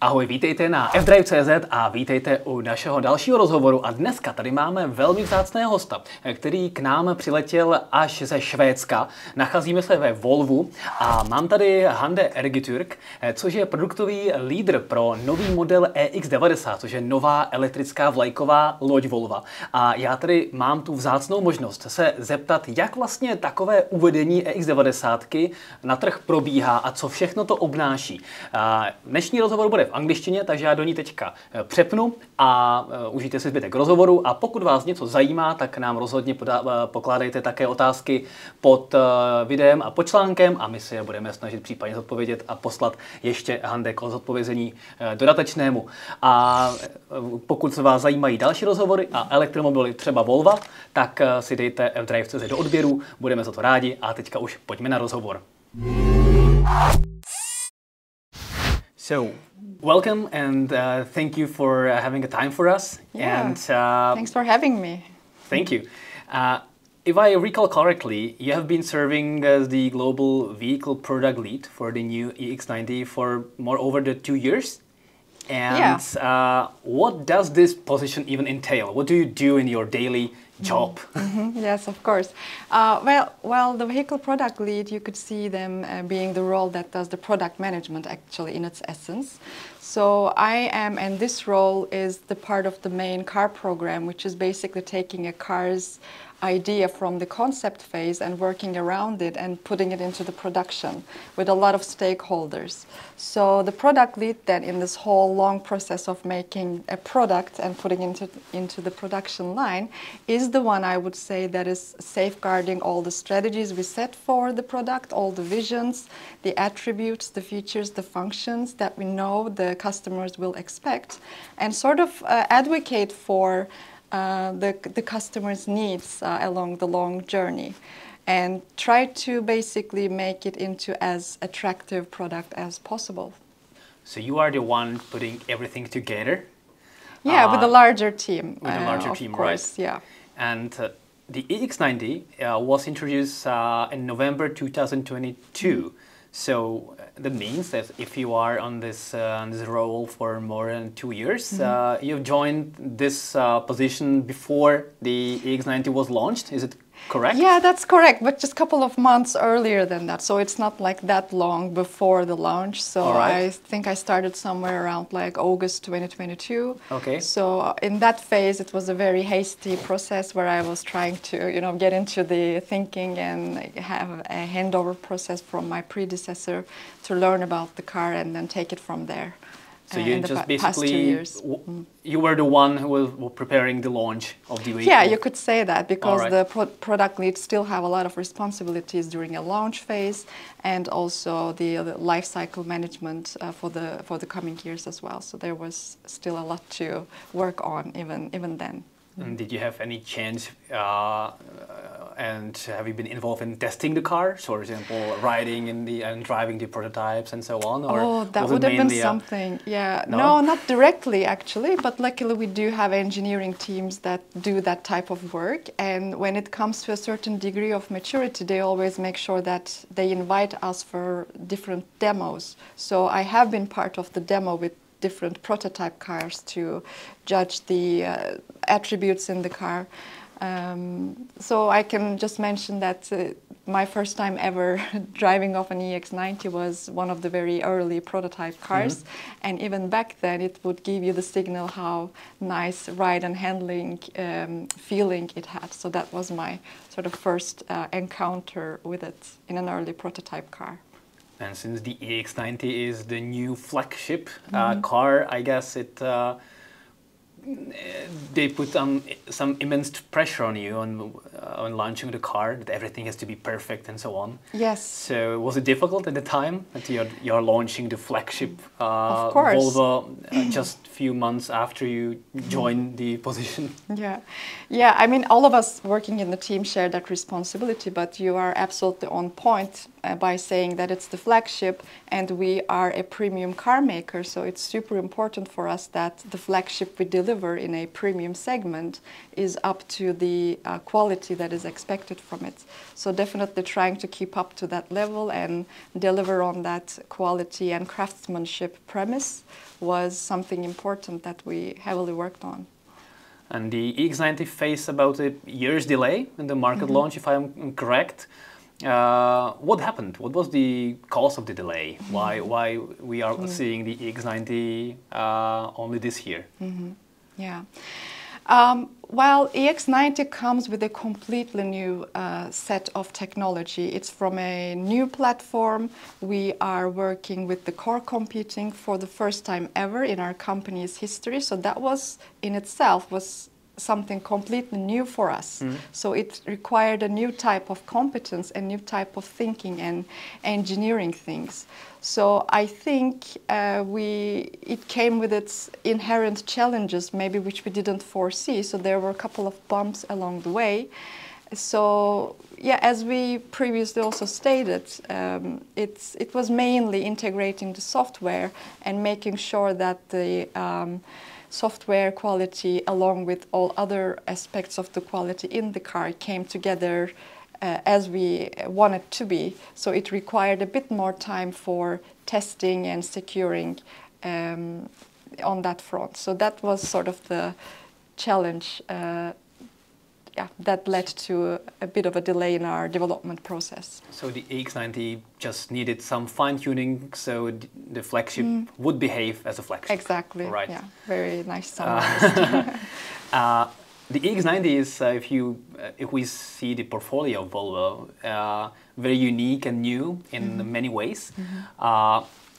Ahoj, vítejte na fDrive.cz a vítejte u našeho dalšího rozhovoru. A dneska tady máme velmi vzácného hosta, který k nám přiletěl až ze Švédska. Nacházíme se ve Volvu a mám tady Hande Ergitürk, což je produktový lídr pro nový model EX90, což je nová elektrická vlajková loď Volva. A já tady mám tu vzácnou možnost se zeptat, jak vlastně takové uvedení EX90 na trh probíhá a co všechno to obnáší. Dnešní rozhovor bude v angličtině, takže já do ní teďka přepnu a užijte si zbytek rozhovoru. A pokud vás něco zajímá, tak nám rozhodně pokládejte také otázky pod videem a pod článkem a my si je budeme snažit případně zodpovědět a poslat ještě Hande k zodpovězení dodatečnému. A pokud se vás zajímají další rozhovory a elektromobily třeba Volva, tak si dejte fDrive.cz do odběru, budeme za to rádi a teďka už pojďme na rozhovor. So, welcome and thank you for having a time for us. Yeah, and thanks for having me. Thank you. If I recall correctly, you have been serving as the global vehicle product lead for the new EX90 for more over 2 years. And what does this position even entail? What do you do in your daily job? Yes, of course. Well, the vehicle product lead, you could see them being the role that does the product management actually in its essence. So I am, and this role is the part of the main car program, which is basically taking a car's idea from the concept phase and working around it and putting it into the production with a lot of stakeholders. So the product lead then in this whole long process of making a product and putting into the production line is the one, I would say, that is safeguarding all the strategies we set for the product, all the visions, the attributes, the features, the functions that we know the customers will expect, and sort of advocate for the customer's needs along the long journey, and try to basically make it into as attractive product as possible. So you are the one putting everything together? Yeah, with a larger team. With a larger team, of course, right? Yeah. And the EX90 was introduced in November 2022. So that means that if you are on this role for more than 2 years, you've joined this position before the EX90 was launched. Is it correct? Yeah, that's correct, but just a couple of months earlier than that. So it's not like that long before the launch. So I think I started somewhere around like August 2022. Okay. So in that phase, it was a very hasty process where I was trying to, get into the thinking and have a handover process from my predecessor to learn about the car and then take it from there. So you just basically, you were the one who was preparing the launch of the vehicle? Yeah, you could say that, because the product leads still have a lot of responsibilities during a launch phase, and also the life cycle management for the coming years as well. So there was still a lot to work on even then. And did you have any chance, and have you been involved in testing the car? So, for example, riding and driving the prototypes and so on? Or that would have been something. Yeah, no, not directly actually, but luckily we do have engineering teams that do that type of work. And when it comes to a certain degree of maturity, they always make sure that they invite us for different demos. So I have been part of the demo with different prototype cars to judge the attributes in the car. So I can just mention that my first time ever driving off an EX90 was one of the very early prototype cars. And even back then it would give you the signal how nice ride and handling feeling it had. So that was my sort of first encounter with it in an early prototype car. And since the EX90 is the new flagship car, I guess they put some immense pressure on you on launching the car, that everything has to be perfect and so on. Yes. So was it difficult at the time that you're launching the flagship of course. Volvo just a few months after you joined the position? Yeah. I mean, all of us working in the team share that responsibility, but you are absolutely on point. by saying that it's the flagship and we are a premium car maker, so it's super important for us that the flagship we deliver in a premium segment is up to the quality that is expected from it. So definitely trying to keep up to that level and deliver on that quality and craftsmanship premise was something important that we heavily worked on. And the EX90 faced about a year's delay in the market launch, if I'm correct. What happened? What was the cause of the delay? Why we are seeing the EX90 only this year? Yeah. Well, EX90 comes with a completely new set of technology. It's from a new platform. We are working with the core computing for the first time ever in our company's history. So that was in itself was something completely new for us. So it required a new type of competence, a new type of thinking and engineering things. So I think it came with its inherent challenges, maybe which we didn't foresee. So there were a couple of bumps along the way. So yeah, as we previously also stated, it was mainly integrating the software and making sure that the software quality, along with all other aspects of the quality in the car, came together as we want it to be. So it required a bit more time for testing and securing on that front. So that was sort of the challenge that led to a bit of a delay in our development process. So the EX90 just needed some fine-tuning so the flagship would behave as a flagship. Exactly, right. Yeah, very nice summarized. The EX90 is, if we see the portfolio of Volvo, very unique and new in many ways.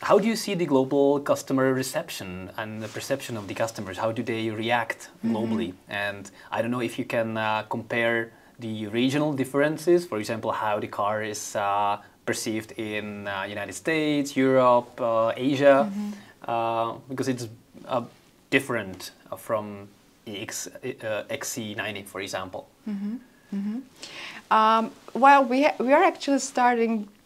How do you see the global customer reception and the perception of the customers? How do they react globally? And I don't know if you can compare the regional differences, for example, how the car is perceived in United States, Europe, Asia, because it's different from the XC90, for example. Well, we are actually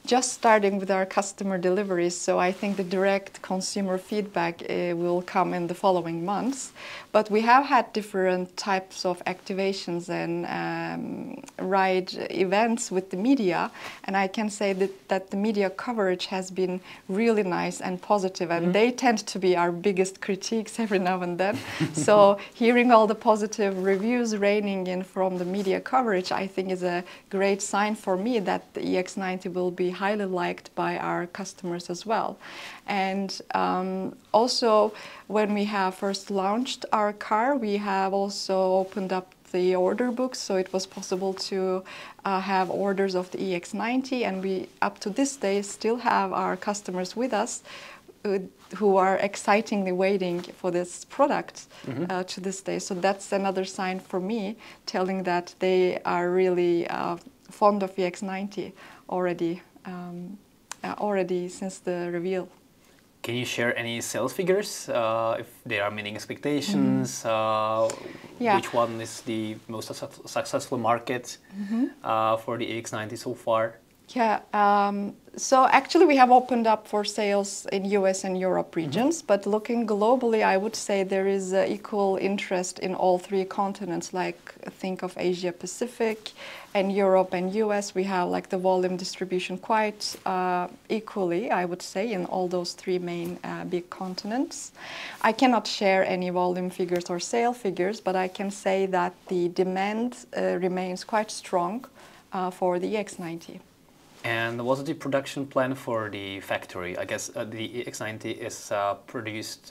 just starting with our customer deliveries, so I think the direct consumer feedback will come in the following months. But we have had different types of activations and ride events with the media, and I can say that the media coverage has been really nice and positive, and they tend to be our biggest critiques every now and then. So hearing all the positive reviews raining in from the media coverage, I think is a great sign for me that the EX90 will be highly liked by our customers as well. And also, when we have first launched our car, we have also opened up the order books, so it was possible to have orders of the EX90, and we, up to this day, still have our customers with us who are excitingly waiting for this product to this day. So that's another sign for me, telling that they are really fond of EX90 already since the reveal. Can you share any sales figures, if they are meeting expectations? Which one is the most successful market for the EX90 so far? Yeah, so actually we have opened up for sales in US and Europe regions, but looking globally, I would say there is equal interest in all three continents, like think of Asia Pacific and Europe and US. We have like the volume distribution quite equally, I would say, in all those three main big continents. I cannot share any volume figures or sale figures, but I can say that the demand remains quite strong for the EX90. And what's the production plan for the factory? I guess the EX90 is produced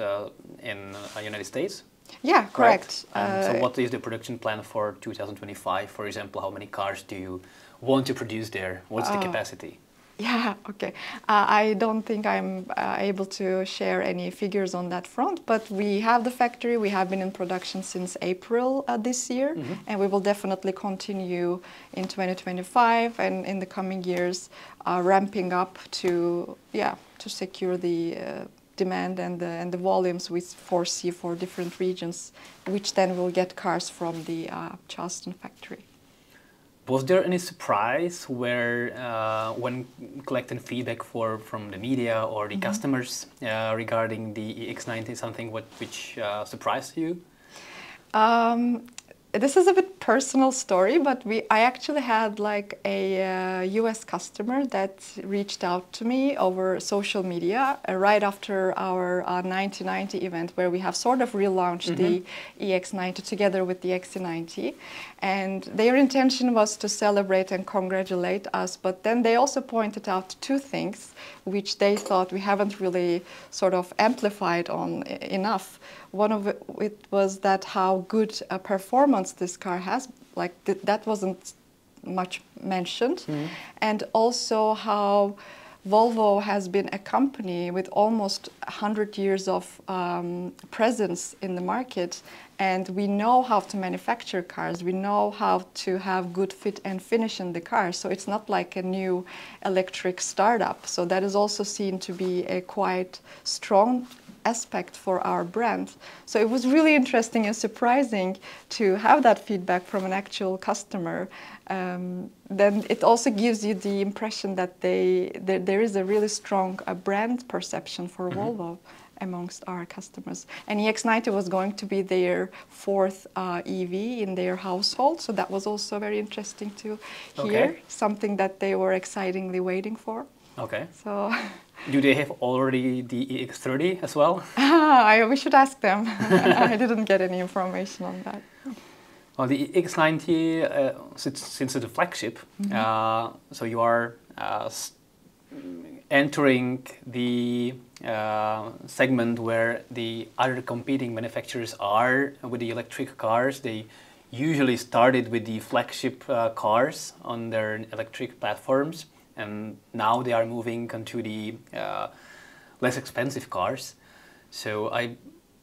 in the United States? Yeah, correct. So what is the production plan for 2025? For example, how many cars do you want to produce there? What's the capacity? Yeah, okay. I don't think I'm able to share any figures on that front, but we have the factory. We have been in production since April this year, and we will definitely continue in 2025 and in the coming years, ramping up to secure the demand and the volumes we foresee for different regions, which then will get cars from the Charleston factory. Was there any surprise where, when collecting feedback from the media or the customers regarding the EX90, something which surprised you? This is a bit personal story, but I actually had like a US customer that reached out to me over social media right after our 9090 event, where we have sort of relaunched the EX90 together with the XC90. And their intention was to celebrate and congratulate us, but then they also pointed out two things which they thought we haven't really sort of amplified on enough. One of it was that how good a performance this car has, like that wasn't much mentioned, and also how Volvo has been a company with almost 100 years of presence in the market, and we know how to manufacture cars, we know how to have good fit and finish in the car, so it's not like a new electric startup. So that is also seen to be a quite strong aspect for our brand. So it was really interesting and surprising to have that feedback from an actual customer. Then it also gives you the impression that there is a really strong brand perception for Volvo amongst our customers. And EX90 was going to be their fourth EV in their household, so that was also very interesting to hear, something that they were excitingly waiting for. Okay. So. Do they have already the EX30 as well? We should ask them. I didn't get any information on that. Well, the EX90, since it's the flagship, so you are entering the segment where the other competing manufacturers are with the electric cars. They usually started with the flagship cars on their electric platforms, and now they are moving onto the less expensive cars. So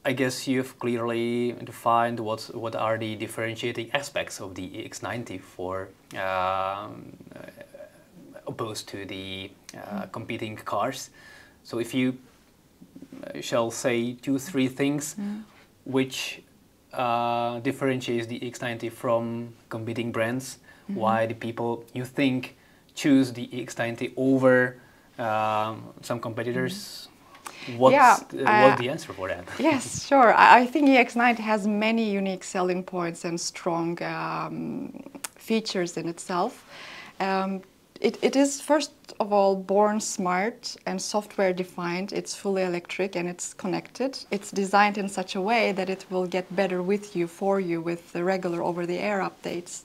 I guess you've clearly defined what are the differentiating aspects of the EX90 for opposed to the competing cars. So if you shall say 2-3 things which differentiates the EX90 from competing brands, why the people you think choose the EX90 over some competitors, what's the answer for that? Yes, sure. I think EX90 has many unique selling points and strong features in itself. It is, first of all, born smart and software defined. It's fully electric and it's connected. It's designed in such a way that it will get better with you, for you, with the regular over-the-air updates.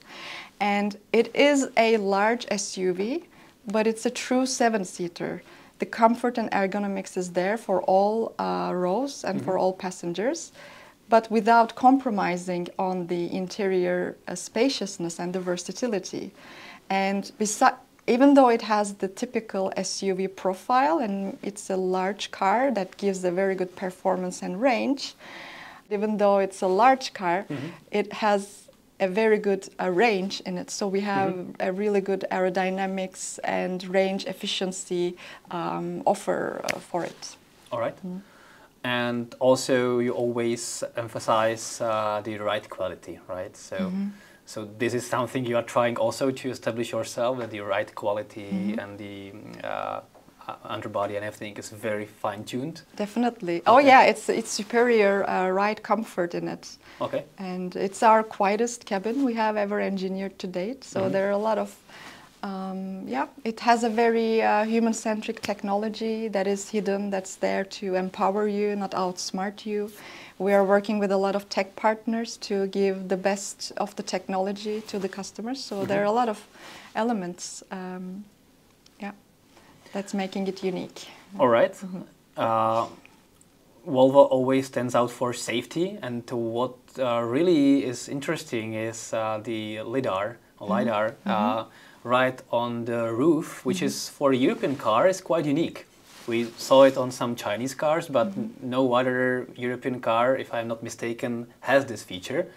And it is a large SUV, but it's a true 7-seater. The comfort and ergonomics is there for all rows and for all passengers, but without compromising on the interior spaciousness and the versatility. And even though it has the typical SUV profile and it's a large car that gives a very good performance and range, even though it's a large car, it has a very good range in it. So we have a really good aerodynamics and range efficiency offer for it. All right. And also you always emphasize the ride quality, right? So, so this is something you are trying also to establish yourself, that the ride quality and the underbody and everything is very fine-tuned. Definitely. Oh yeah, it's superior ride comfort in it. Okay. And it's our quietest cabin we have ever engineered to date. So there are a lot of, it has a very human-centric technology that is hidden, that's there to empower you, not outsmart you. We are working with a lot of tech partners to give the best of the technology to the customers. So there are a lot of elements, that's making it unique. All right. Volvo always stands out for safety, and what really is interesting is the LiDAR right on the roof, which is for a European car is quite unique. We saw it on some Chinese cars, but no other European car, if I'm not mistaken, has this feature.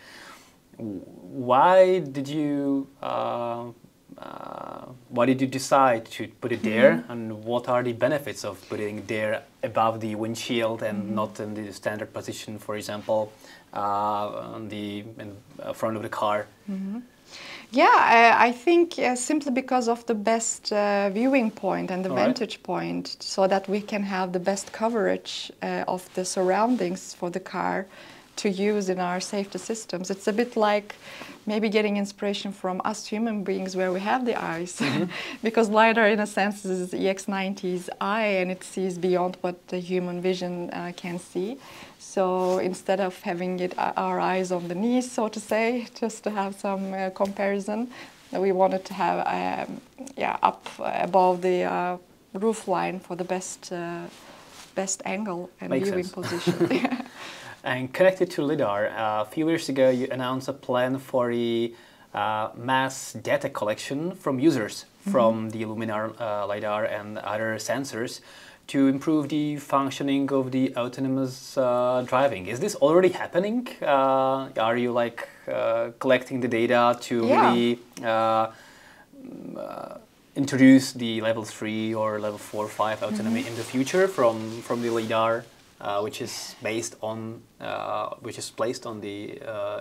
Why did you why did you decide to put it there, and what are the benefits of putting it there above the windshield and not in the standard position, for example, on the front of the car? Yeah, I think simply because of the best viewing point and the vantage point, so that we can have the best coverage of the surroundings for the car to use in our safety systems. It's a bit like maybe getting inspiration from us human beings where we have the eyes. Because LiDAR in a sense is EX90's eye, and it sees beyond what the human vision can see. So instead of having our eyes on the knees, so to say, just to have some comparison, we wanted to have up above the roof line for the best angle and viewing position. And connected to LiDAR, a few years ago you announced a plan for the mass data collection from users from the Luminar LiDAR and other sensors to improve the functioning of the autonomous driving. Is this already happening? Are you like collecting the data to really introduce the level 3 or level 4 or 5 autonomy in the future from the LiDAR? Which is based on, which is placed on the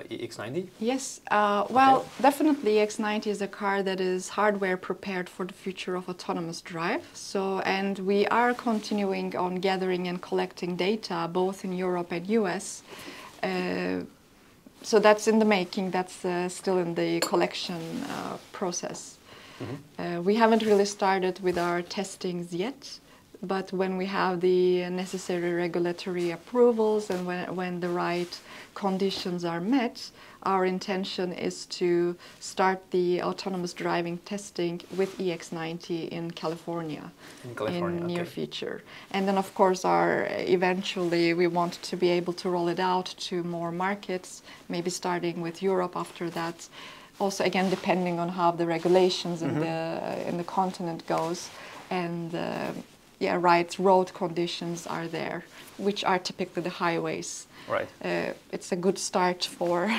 EX90? Yes, well, definitely EX90 is a car that is hardware prepared for the future of autonomous drive. So, and we are continuing on gathering and collecting data both in Europe and US. So that's in the making, that's still in the collection process. We haven't really started with our testings yet. But when we have the necessary regulatory approvals and when the right conditions are met, our intention is to start the autonomous driving testing with EX90 in California in near future. And then of course eventually we want to be able to roll it out to more markets, maybe starting with Europe after that. Also again depending on how the regulations in the continent goes, and right road conditions are there, which are typically the highways. Right. It's a good start for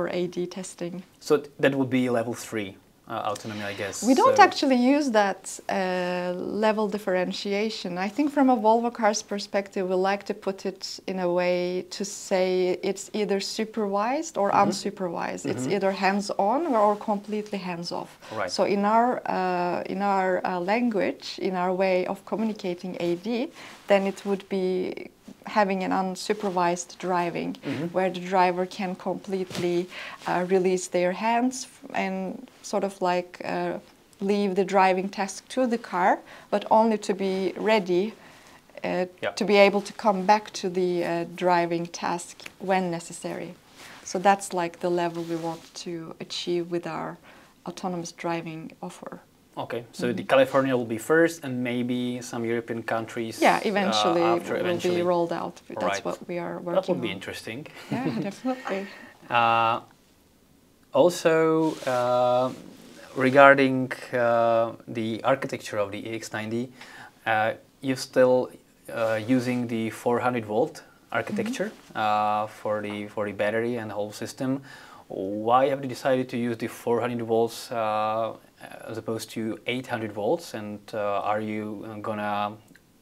AD testing. So that would be level 3 autonomy, I guess. We don't actually use that level differentiation. I think from a Volvo car's perspective, we like to put it in a way to say it's either supervised or unsupervised. It's either hands-on or completely hands-off. Right. So in our language, in our way of communicating AD, then it would be having an unsupervised driving, where the driver can completely release their hands and sort of like leave the driving task to the car, but only to be ready to be able to come back to the driving task when necessary. So that's like the level we want to achieve with our autonomous driving offer. Okay, so the California will be first, and maybe some European countries. Yeah, eventually will be rolled out. That's what we are working on. That would be interesting. Yeah, definitely. Also, regarding the architecture of the EX90, you're still using the 400 volt architecture for the battery and the whole system. Why have you decided to use the 400 volts as opposed to 800 volts, and are you gonna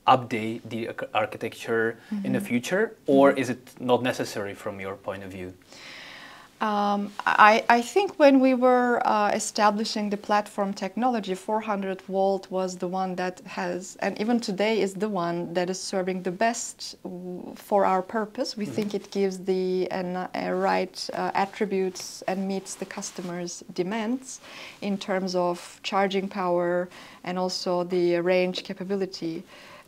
update the architecture in the future, or is it not necessary from your point of view? I think when we were establishing the platform technology, 400 volt was the one that has, and even today is the one that is serving the best for our purpose. We think it gives the right attributes and meets the customer's demands in terms of charging power and also the range capability.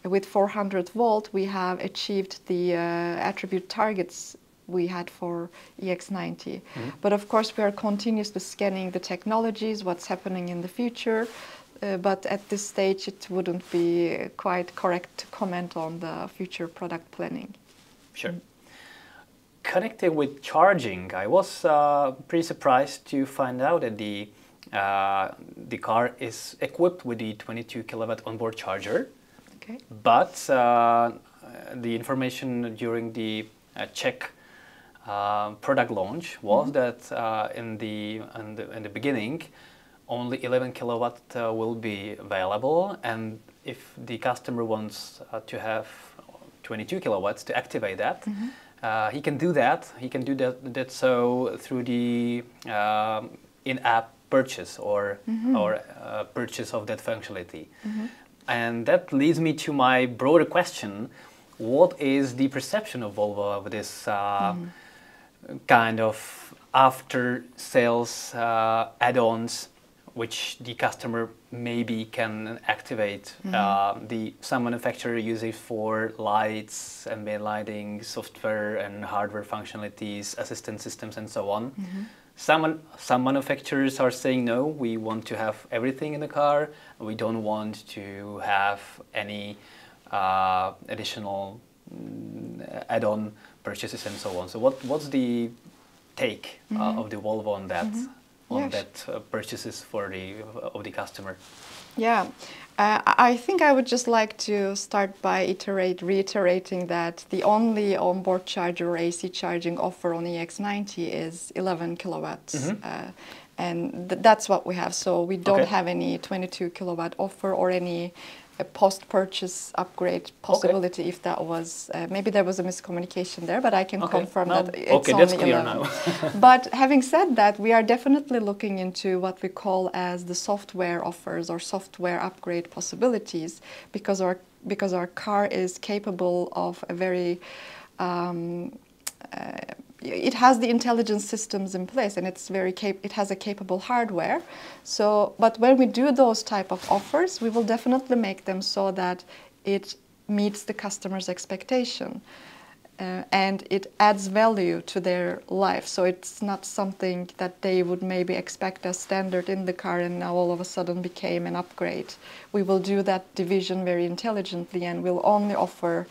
With 400 volt, we have achieved the attribute targets we had for EX90. But of course we are continuously scanning the technologies, what's happening in the future, but at this stage it wouldn't be quite correct to comment on the future product planning. Sure. Connected with charging, I was pretty surprised to find out that the car is equipped with the 22 kilowatt onboard charger. Okay. But the information during the Czech product launch was that in the beginning, only 11 kilowatt will be available, and if the customer wants to have 22 kilowatts to activate that, he can do that. He can do that so through the in-app purchase or purchase of that functionality. And that leads me to my broader question: what is the perception of Volvo of this kind of after-sales add-ons, which the customer maybe can activate? Some manufacturer use it for lights, ambient lighting, software and hardware functionalities, assistant systems, and so on. Some manufacturers are saying, no, we want to have everything in the car. We don't want to have any additional add-on purchases and so on. So what's the take of the Volvo on that? Purchases of the customer? Yeah, I think I would just like to start by reiterating that the only onboard charger or AC charging offer on EX90 is 11 kilowatts. And that's what we have. So we don't have any 22 kilowatt offer or any post-purchase upgrade possibility. If that was, maybe there was a miscommunication there, but I can confirm that it's only that's clear 11. Now. But having said that, we are definitely looking into what we call as the software offers or software upgrade possibilities, because our car is capable of a very it has the intelligence systems in place, and it has a capable hardware. So, but when we do those type of offers, we will definitely make them so that it meets the customer's expectation, and it adds value to their life. So it's not something that they would maybe expect as standard in the car and now all of a sudden became an upgrade. We will do that division very intelligently, and we'll only offer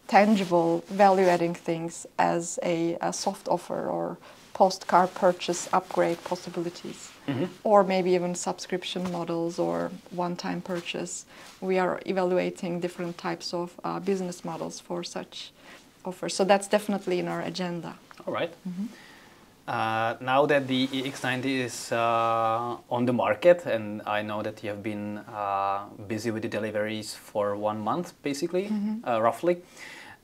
tangible value-adding things as a soft offer or post-car purchase upgrade possibilities, or maybe even subscription models or one-time purchase. We are evaluating different types of business models for such offers. So that's definitely in our agenda. All right. Now that the EX90 is on the market, and I know that you have been busy with the deliveries for 1 month, basically, roughly.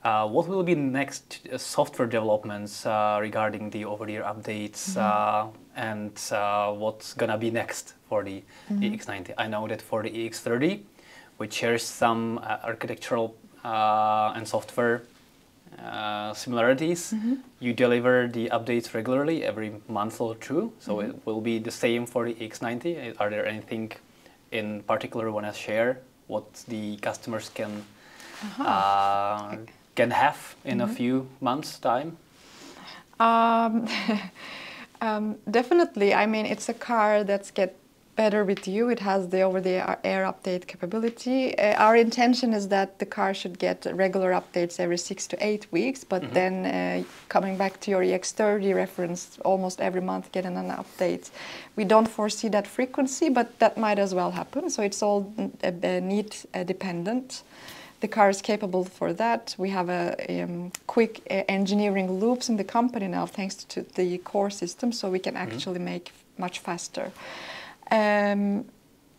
What will be next software developments regarding the over-the-air updates, and what's gonna be next for the EX90? I know that for the EX30, which shares some architectural and software similarities, you deliver the updates regularly every month or two, so it will be the same for the EX90. Are there anything in particular you want to share what the customers can have in a few months' time? Definitely. I mean, it's a car that's get better with you. It has the over-the-air update capability. Our intention is that the car should get regular updates every 6 to 8 weeks, but then coming back to your EX30 reference, almost every month getting an update. We don't foresee that frequency, but that might as well happen. So it's all need dependent. The car is capable for that. We have a quick engineering loops in the company now, thanks to the core system, so we can actually make much faster.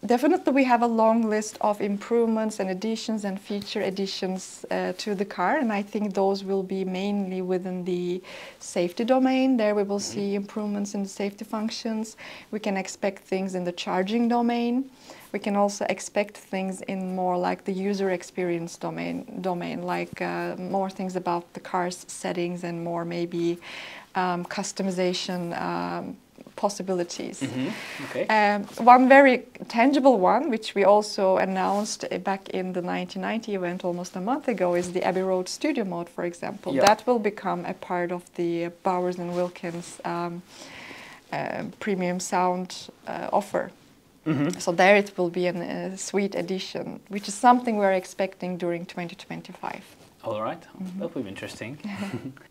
Definitely we have a long list of improvements and additions and feature additions to the car, and I think those will be mainly within the safety domain. There we will see improvements in the safety functions. We can expect things in the charging domain. We can also expect things in more like the user experience domain, like more things about the car's settings and more maybe customization possibilities. One very tangible one, which we also announced back in the 1990 event almost a month ago, is the Abbey Road Studio Mode, for example. That will become a part of the Bowers & Wilkins premium sound offer. So there it will be a sweet addition, which is something we're expecting during 2025. All right, that will be interesting.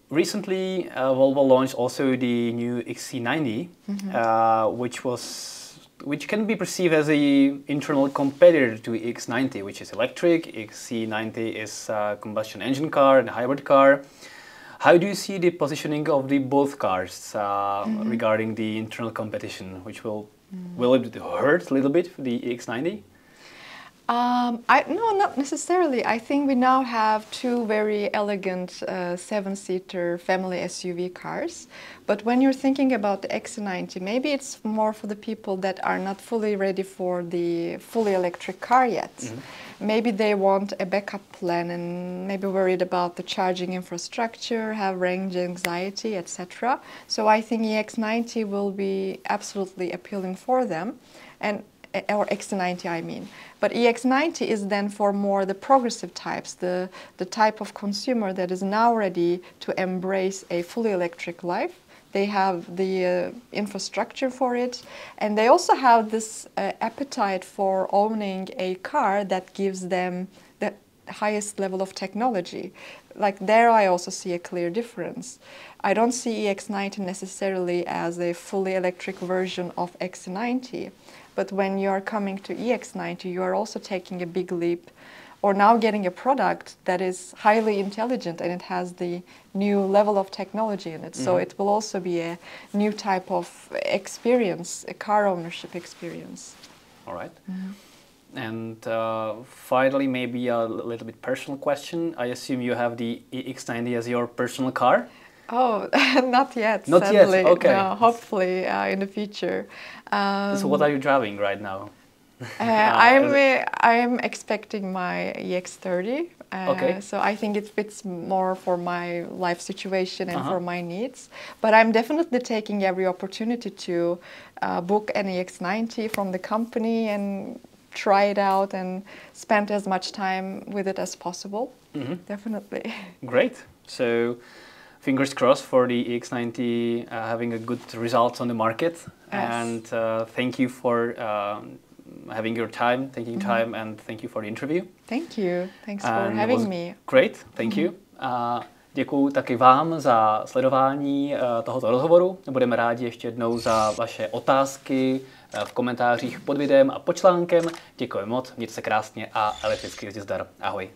Recently, Volvo launched also the new XC90, which can be perceived as an internal competitor to EX90, which is electric. XC90 is a combustion engine car and a hybrid car. How do you see the positioning of the both cars regarding the internal competition, which will Will it hurt a little bit for the EX90? No, not necessarily. I think we now have two very elegant seven-seater family SUV cars. But when you're thinking about the EX90, maybe it's more for the people that are not fully ready for the fully electric car yet. Mm-hmm. Maybe they want a backup plan and maybe worried about the charging infrastructure, have range anxiety, etc. So I think EX90 will be absolutely appealing for them. Or EX90, I mean. But EX90 is then for more the progressive types, the type of consumer that is now ready to embrace a fully electric life. They have the infrastructure for it, and they also have this appetite for owning a car that gives them the highest level of technology. Like there I also see a clear difference. I don't see EX90 necessarily as a fully electric version of EX90. But when you are coming to EX90, you are also taking a big leap, or now getting a product that is highly intelligent and it has the new level of technology in it. Mm-hmm. So it will also be a new type of experience, a car ownership experience. All right. Mm-hmm. And finally, maybe a little bit personal question. I assume you have the EX90 as your personal car? Oh, not yet. Not sadly. yet. Okay. No, hopefully in the future. So what are you driving right now? I'm expecting my EX30. Okay. So I think it fits more for my life situation and for my needs. But I'm definitely taking every opportunity to book an EX90 from the company and try it out and spend as much time with it as possible. Mm-hmm. Definitely. Great. So fingers crossed for the EX90 having a good result on the market. Yes. And thank you for having your time, taking time, and thank you for the interview. Thank you. Thanks for having me. Great. Thank you. Děkuju taky vám za sledování tohoto rozhovoru. Budeme rádi ještě jednou za vaše otázky v komentářích pod videem a pod článkem. Děkuji moc, mějte se krásně a elektricky jezdit zdar. Ahoj.